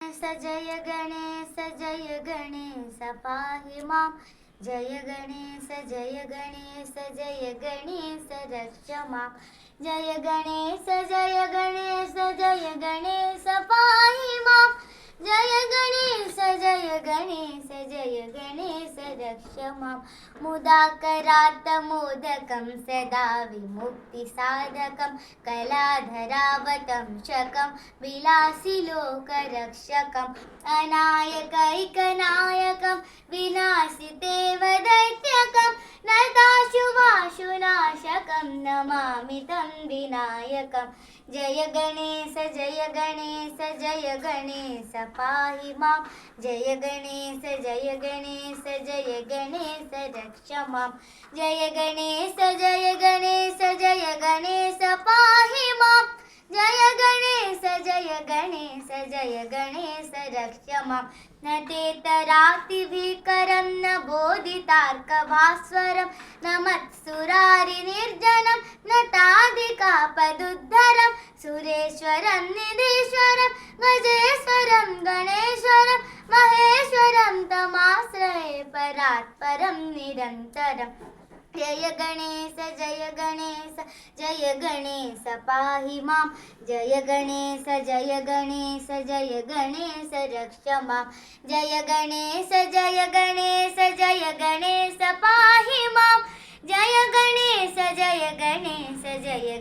जय गणेश पाहि मां। जय गणेश रक्ष मां। जय गणेश पाहि मां। जय गणेश रक्ष मां। मुदाकरात् मोदकं सदा विमुक्तिसाधकं कलाधरावतंशकं विलासिलोकरक्षकम् अनायकैकनायकं विनाशितेव दैत्यकं नताशुभाशुनाशकं नमामि तं विनायकं। जय गणेश पाहि मां। जय गणेश रक्ष मां। जय गणेश पाहि मां। जय गणेश रक्ष मां। न तेतरातिभीकरं न बोधितार्कभास्वरं न मत्सुरारिनिर्जनं न तादिकापदुद्धरं सुरेश्वरं निधीश्वरं गजेश्वरं गणेश्वरं महेश्वरं तमाश्रये परात्परं निरन्तरम्। जय गणेश पाहि मां। जय गणेश रक्ष मां। जय गणेश पाहि मां। जय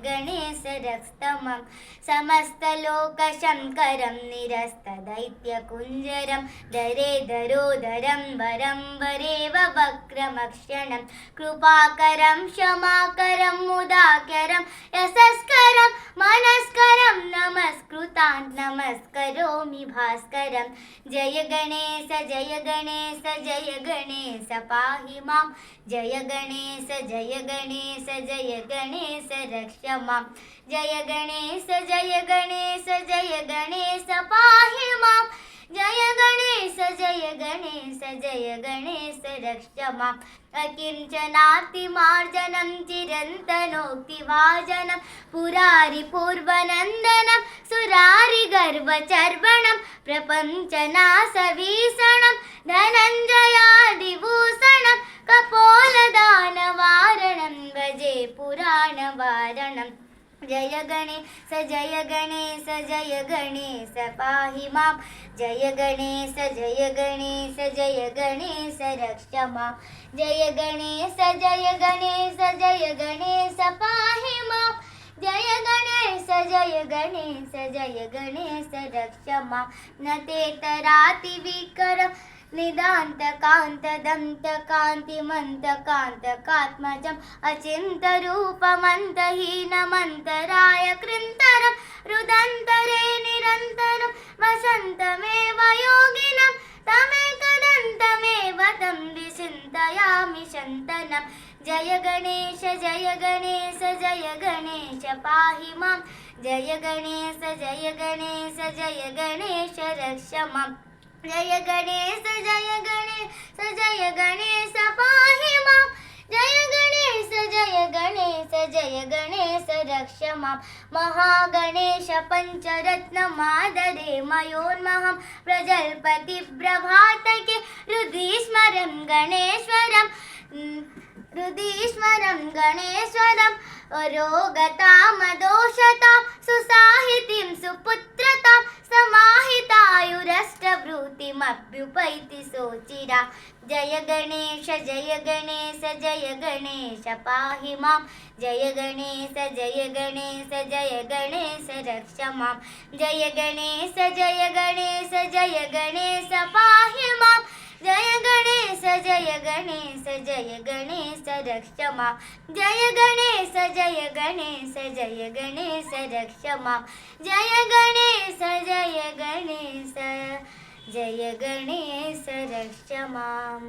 गणेश रक्ष मां। समस्तलोकशङ्करं निरस्तदैत्यकुञ्जरं दरेदरोदरं वरं वरेव वक्रमक्षणं कृपाकरं क्षमाकरं मुदाकरं यशस्करं मनस्करं नमस्कृतान् नमस्करोमि भास्करं। जय गणेश पाहि मां। जय गणेश रक्ष मां। जय गणेश पाहि मां। जय गणेश रक्ष मां। अकिञ्चनातिमार्जनं चिरन्तनोक्तिभाजनं पुरारिपूर्वनन्दनं सुरारिगर्वचर्वणं प्रपञ्चनाशवीषणं धनञ्जयादिभूषणं कपोलदानवारणं भजे पुराणवारणम्। जय गणेश पाहि मां। जय गणेश रक्ष मां। जय गणेश पाहि मां। जय गणेश रक्ष मां। न तेतरातिविकरं निदान्तकान्तदन्तकान्तिमन्तकान्तकात्मजम् अचिन्तरूपमन्तहीनमन्तराय कृन्तरं रुदन्तरे निरन्तरं वसन्तमेव योगिनं तमेकदन्तमेव तं विचिन्तयामि शन्तनं। जय गणेश पाहि मां। जय गणेश रक्ष मां। जय गणेश पाहि मां। जय गणेश रक्ष मां। महागणेश पञ्चरत्नमादरे मयोन्महं प्रजल्पतिप्रभातके हृदीश्वरं गणेश्वरं रोगतामदोषतां सुसाहितीं सुपुत्रतां समाहितायुरष्टभृतिमभ्युपैति सोचिरा। जय गणेश पाहि मां। जय गणेश रक्ष मां। जय गणेश पाहि मां। जय गणेश रक्ष मां। जय गणेश रक्ष मां। जय गणेश रक्ष मां।